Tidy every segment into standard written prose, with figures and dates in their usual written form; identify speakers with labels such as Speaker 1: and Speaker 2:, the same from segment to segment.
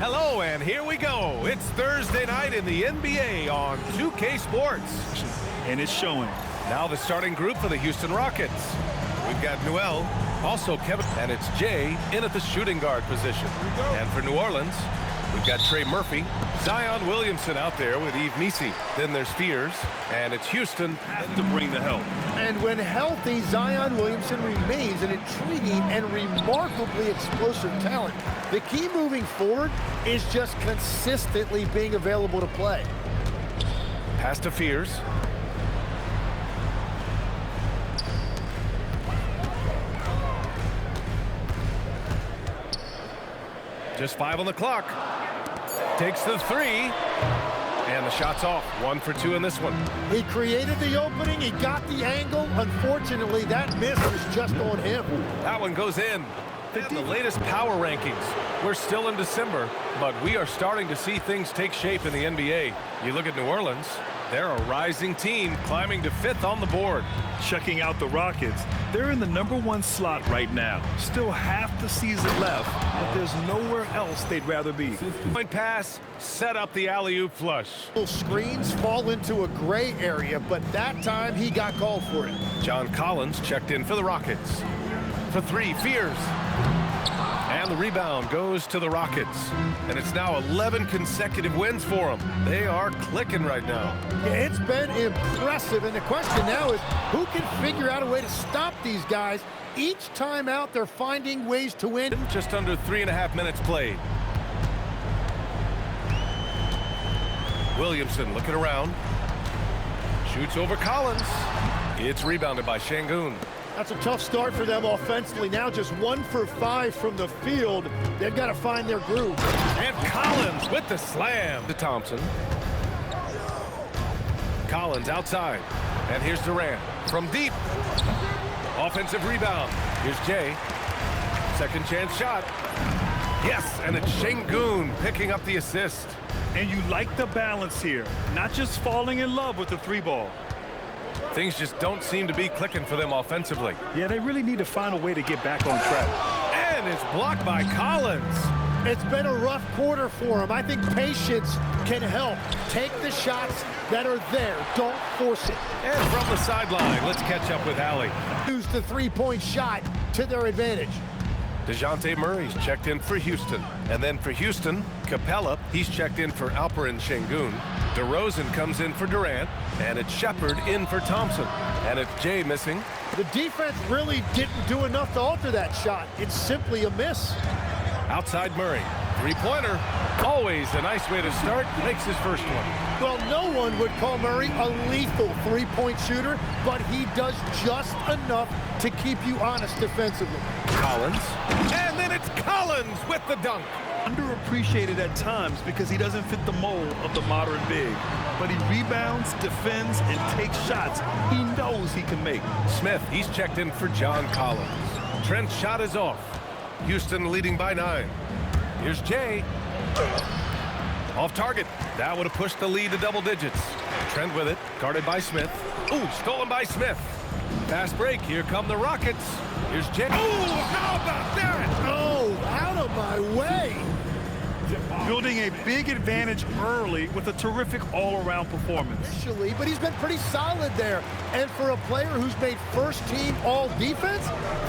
Speaker 1: Hello, and here we go. It's Thursday night in the NBA on 2K Sports.
Speaker 2: And it's showing.
Speaker 1: Now the starting group for the Houston Rockets. We've got Noel, also Kevin, and it's Jay in at the shooting guard position. And for New Orleans, we've got Trey Murphy, Zion Williamson out there with Yves Nisi. Then there's Fears, and it's Houston.
Speaker 2: Have to bring the help.
Speaker 3: And when healthy, Zion Williamson remains an intriguing and remarkably explosive talent. The key moving forward is just consistently being available to play.
Speaker 1: Pass to Fears. Just 5 on the clock. Takes the 3. And the shot's off. 1 for 2 in this one.
Speaker 3: He created the opening. He got the angle. Unfortunately, that miss was just on him.
Speaker 1: That one goes in. The latest power rankings. We're still in December, but we are starting to see things take shape in the NBA. You look at New Orleans, they're a rising team climbing to 5th on the board.
Speaker 2: Checking out the Rockets, they're in the #1 slot right now. Still half the season left, but there's nowhere else they'd rather be.
Speaker 1: Point pass, set up the alley-oop flush.
Speaker 3: Screens fall into a gray area, but that time he got called for it.
Speaker 1: John Collins checked in for the Rockets. For 3, Fears. And the rebound goes to the Rockets. And it's now 11 consecutive wins for them. They are clicking right now.
Speaker 3: Yeah, it's been impressive, and the question now is who can figure out a way to stop these guys? Each time out, they're finding ways to win.
Speaker 1: Just under 3.5 minutes played. Williamson looking around. Shoots over Collins. It's rebounded by Şengün.
Speaker 3: That's a tough start for them offensively. Now just 1 for 5 from the field. They've got to find their groove.
Speaker 1: And Collins with the slam to Thompson. Collins outside. And here's Durant from deep. Offensive rebound. Here's Jay. Second chance shot. Yes, and it's Şengün picking up the assist.
Speaker 2: And you like the balance here. Not just falling in love with the 3-ball.
Speaker 1: Things just don't seem to be clicking for them offensively.
Speaker 2: Yeah, they really need to find a way to get back on track.
Speaker 1: And it's blocked by Collins.
Speaker 3: It's been a rough quarter for him. I think patience can help. Take the shots that are there. Don't force it.
Speaker 1: And from the sideline, let's catch up with Allie.
Speaker 3: Use the three-point shot to their advantage.
Speaker 1: DeJounte Murray's checked in for Houston. And then for Houston, Capella, he's checked in for Alperen Şengün. DeRozan comes in for Durant. And it's Shepard in for Thompson. And it's Jay missing.
Speaker 3: The defense really didn't do enough to alter that shot. It's simply a miss.
Speaker 1: Outside Murray. Three-pointer. Always a nice way to start. Makes his first one.
Speaker 3: Well, no one would call Murray a lethal three-point shooter, but he does just enough to keep you honest defensively.
Speaker 1: Collins. And then it's Collins with the dunk.
Speaker 2: Underappreciated at times because he doesn't fit the mold of the modern big. But he rebounds, defends, and takes shots he knows he can make.
Speaker 1: Smith, he's checked in for John Collins. Trent's shot is off. Houston leading by 9. Here's Jay. Off target. That would have pushed the lead to double digits. Trent with it, guarded by Smith. Ooh, stolen by Smith. Fast break. Here come the Rockets. Here's Jay. Ooh, how about that?
Speaker 3: Oh, out of my way.
Speaker 2: Building a big advantage early with a terrific all-around performance.
Speaker 3: Initially, but he's been pretty solid there. And for a player who's made first-team all-defense,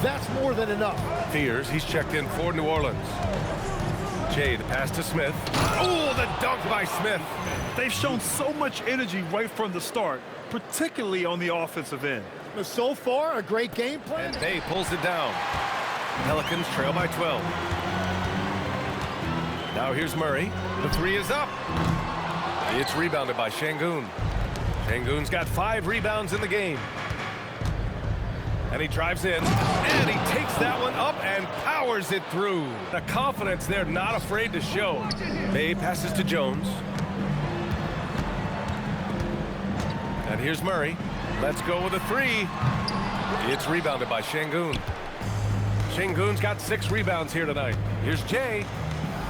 Speaker 3: that's more than enough.
Speaker 1: Fears, he's checked in for New Orleans. Jay, the pass to Smith. Oh, the dunk by Smith.
Speaker 2: They've shown so much energy right from the start, particularly on the offensive end.
Speaker 3: So far, a great game plan.
Speaker 1: And Bay pulls it down. Pelicans trail by 12. Now here's Murray. The 3 is up. It's rebounded by Şengün. Şengün's got 5 rebounds in the game. And he drives in. And he takes that one up and powers it through. The confidence they're not afraid to show. Bay passes to Jones. And here's Murray. Let's go with a 3. It's rebounded by Şengün. Şengün's got 6 rebounds here tonight. Here's Jay.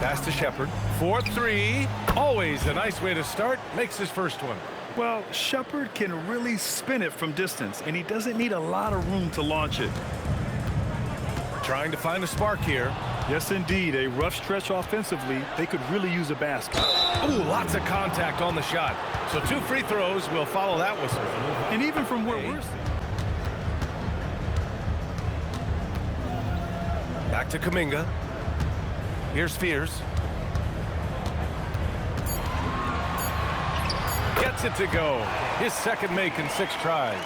Speaker 1: Pass to Shepard. 4-3. Always a nice way to start. Makes his first one.
Speaker 2: Well, Shepard can really spin it from distance, and he doesn't need a lot of room to launch it.
Speaker 1: Trying to find a spark here.
Speaker 2: Yes, indeed. A rough stretch offensively. They could really use a basket.
Speaker 1: Ooh, lots of contact on the shot. So 2 free throws will follow that whistle.
Speaker 2: And even from where we're sitting.
Speaker 1: Back to Kuminga. Here's Fears. Gets it to go. His second make in 6 tries.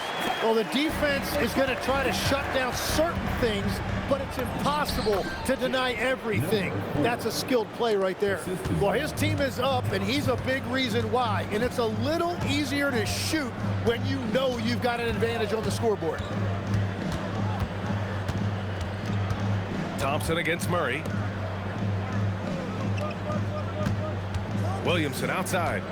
Speaker 3: Well, the defense is going to try to shut down certain things, but it's impossible to deny everything. That's a skilled play right there. Well, his team is up, and he's a big reason why. And it's a little easier to shoot when you know you've got an advantage on the scoreboard.
Speaker 1: Thompson against Murray. Williamson outside.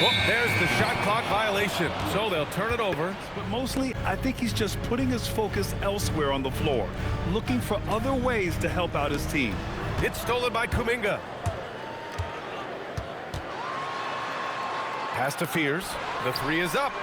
Speaker 1: Well, there's the shot clock violation, so they'll turn it over.
Speaker 2: But mostly, I think he's just putting his focus elsewhere on the floor, looking for other ways to help out his team.
Speaker 1: It's stolen by Kuminga. Pass to Fears. The 3 is up.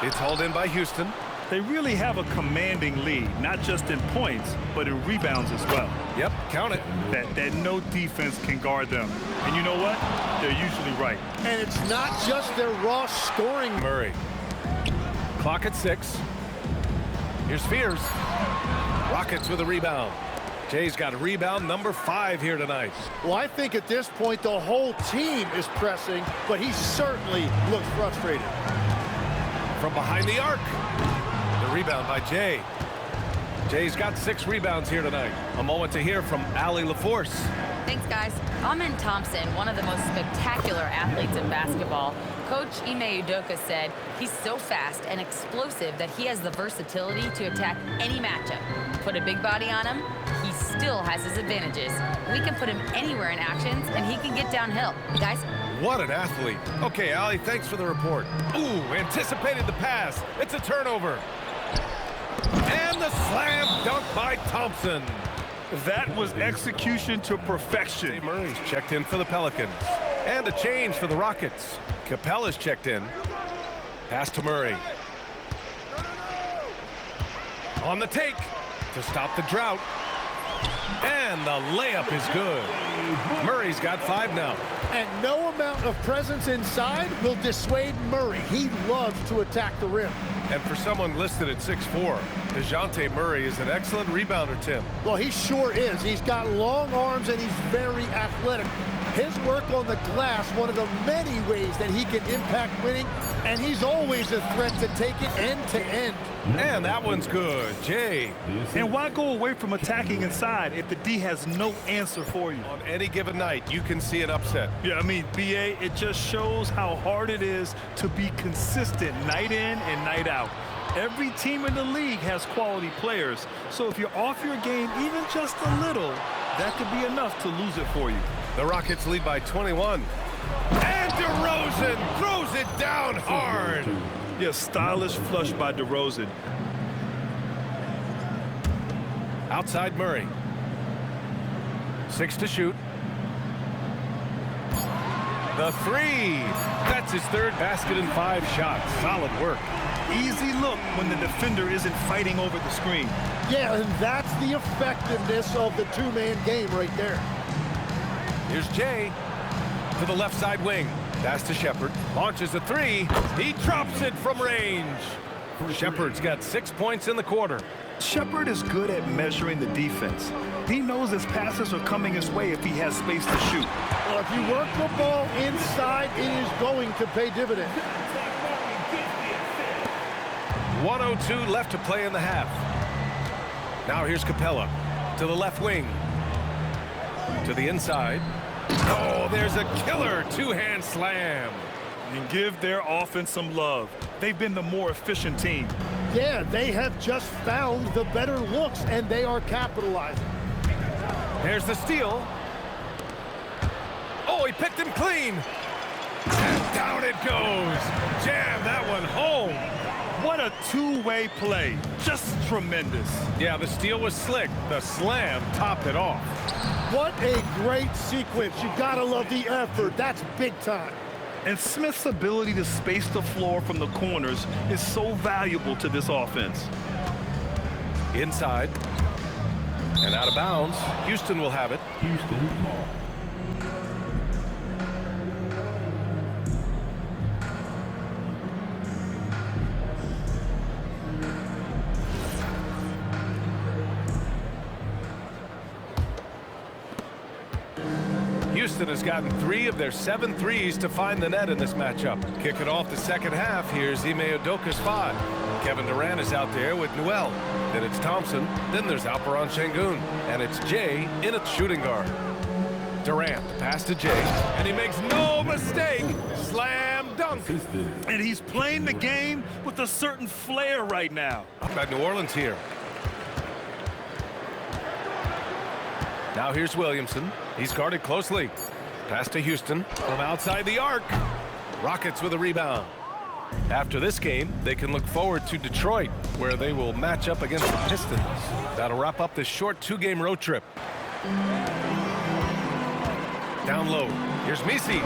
Speaker 1: It's hauled in by Houston.
Speaker 2: They really have a commanding lead, not just in points, but in rebounds as well.
Speaker 1: Yep, count it.
Speaker 2: That no defense can guard them. And you know what? They're usually right.
Speaker 3: And it's not just their raw scoring.
Speaker 1: Murray. Clock at 6. Here's Fears. Rockets with a rebound. Jay's got a rebound number 5 here tonight.
Speaker 3: Well, I think at this point the whole team is pressing, but he certainly looks frustrated.
Speaker 1: From behind the arc. The rebound by Jay. Jay's got 6 rebounds here tonight. A moment to hear from Allie LaForce.
Speaker 4: Thanks, guys. Amen Thompson, one of the most spectacular athletes in basketball. Coach Ime Udoka said he's so fast and explosive that he has the versatility to attack any matchup. Put a big body on him, he still has his advantages. We can put him anywhere in actions, and he can get downhill. Guys?
Speaker 1: What an athlete. Okay, Allie, thanks for the report. Ooh, anticipated the pass. It's a turnover. And the slam dunk by Thompson.
Speaker 2: That was execution to perfection.
Speaker 1: Murray's checked in for the Pelicans. And a change for the Rockets. Capella's checked in. Pass to Murray. On the take to stop the drought. And the layup is good. Murray's got 5 now.
Speaker 3: And no amount of presence inside will dissuade Murray. He loves to attack the rim.
Speaker 1: And for someone listed at 6'4", DeJounte Murray is an excellent rebounder, Tim.
Speaker 3: Well, he sure is. He's got long arms and he's very athletic. His work on the glass, one of the many ways that he can impact winning, and he's always a threat to take it end to end.
Speaker 1: And that one's good. Jay.
Speaker 2: And why go away from attacking inside if the D has no answer for you?
Speaker 1: On any given night, you can see an upset.
Speaker 2: Yeah, I mean, BA, it just shows how hard it is to be consistent night in and night out. Every team in the league has quality players, so if you're off your game even just a little, that could be enough to lose it for you.
Speaker 1: The Rockets lead by 21. And DeRozan throws it down hard.
Speaker 2: Yeah, stylish flush by DeRozan.
Speaker 1: Outside Murray. 6 to shoot. The 3. That's his 3rd basket in 5 shots. Solid work.
Speaker 2: Easy look when the defender isn't fighting over the screen.
Speaker 3: Yeah, and that's the effectiveness of the two-man game right there.
Speaker 1: Here's Jay to the left side wing. Pass to Shepard. Launches a 3. He drops it from range. Shepard's got 6 points in the quarter.
Speaker 2: Shepard is good at measuring the defense. He knows his passes are coming his way if he has space to shoot.
Speaker 3: Well, if you work the ball inside, it is going to pay dividends.
Speaker 1: 1:02 left to play in the half. Now here's Capella to the left wing. To the inside. Oh, there's a killer 2-hand slam.
Speaker 2: And give their offense some love. They've been the more efficient team.
Speaker 3: Yeah, they have just found the better looks, and they are capitalizing.
Speaker 1: Here's the steal. Oh, he picked him clean. And down it goes. Jam that one home.
Speaker 2: What a two-way play. Just tremendous.
Speaker 1: Yeah, the steal was slick. The slam topped it off.
Speaker 3: What a great sequence. You gotta love the effort. That's big time.
Speaker 2: And Smith's ability to space the floor from the corners is so valuable to this offense.
Speaker 1: Inside. And out of bounds. Houston will have it. Houston has gotten 3 of their 7 threes to find the net in this matchup. Kicking off the second half, here's Ime Udoka's 5. Kevin Durant is out there with Newell. Then it's Thompson. Then there's Alperon Şengün. And it's Jay in at shooting guard. Durant, pass to Jay. And he makes no mistake. Slam dunk.
Speaker 2: And he's playing the game with a certain flair right now.
Speaker 1: Got New Orleans here. Now here's Williamson. He's guarded closely. Pass to Houston from outside the arc. Rockets with a rebound. After this game, they can look forward to Detroit, where they will match up against the Pistons. That'll wrap up this short 2-game road trip. Down low. Here's Misi.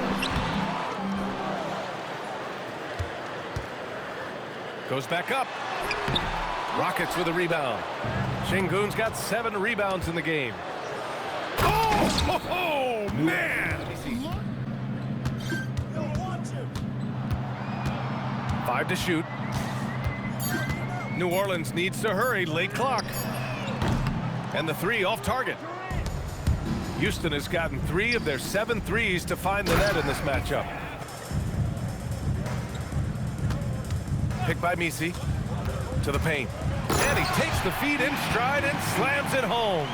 Speaker 1: Goes back up. Rockets with a rebound. Şengün's got 7 rebounds in the game. Oh, man! 5 to shoot. New Orleans needs to hurry. Late clock. And the 3 off target. Houston has gotten 3 of their 7 threes to find the net in this matchup. Picked by Misi. To the paint. And he takes the feed in stride and slams it home.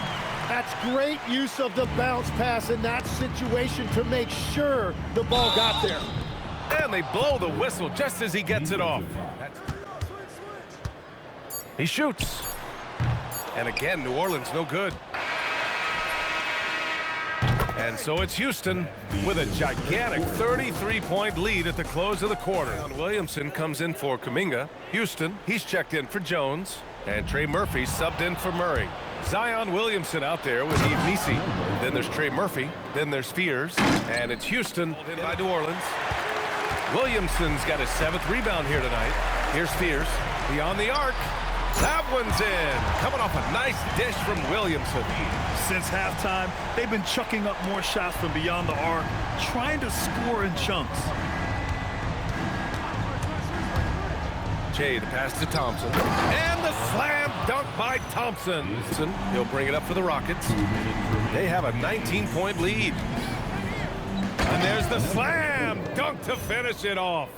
Speaker 3: That's great use of the bounce pass in that situation to make sure the ball got there.
Speaker 1: And they blow the whistle just as he gets it off. He shoots. And again, New Orleans no good. And so it's Houston with a gigantic 33-point lead at the close of the quarter. Williamson comes in for Kuminga. Houston, he's checked in for Jones. And Trey Murphy subbed in for Murray. Zion Williamson out there with Yves Misi. Then there's Trey Murphy. Then there's Fears. And it's Houston in by New Orleans. Williamson's got his 7th rebound here tonight. Here's Fears. Beyond the arc. That one's in. Coming off a nice dish from Williamson.
Speaker 2: Since halftime, they've been chucking up more shots from beyond the arc, trying to score in chunks.
Speaker 1: Jay, the pass to Thompson. And the slam dunk by Thompson. He'll bring it up for the Rockets. They have a 19-point lead. And there's the slam dunk to finish it off.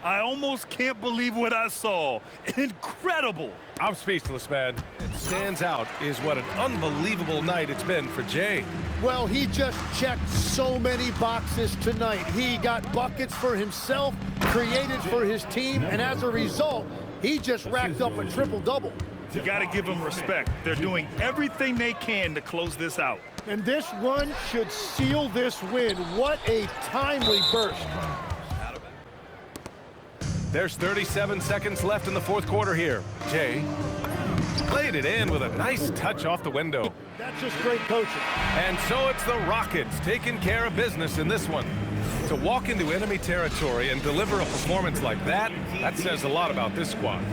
Speaker 2: I almost can't believe what I saw. Incredible.
Speaker 1: I'm speechless, man. It stands out is what an unbelievable night it's been for Jay.
Speaker 3: Well, he just checked so many boxes tonight. He got buckets for himself, created for his team, and as a result, he just racked up a triple-double.
Speaker 2: You got to give them respect. They're doing everything they can to close this out.
Speaker 3: And this run should seal this win. What a timely burst.
Speaker 1: There's 37 seconds left in the 4th quarter here. Jay played it in with a nice touch off the window.
Speaker 3: That's just great coaching.
Speaker 1: And so it's the Rockets taking care of business in this one. To walk into enemy territory and deliver a performance like that, that says a lot about this squad.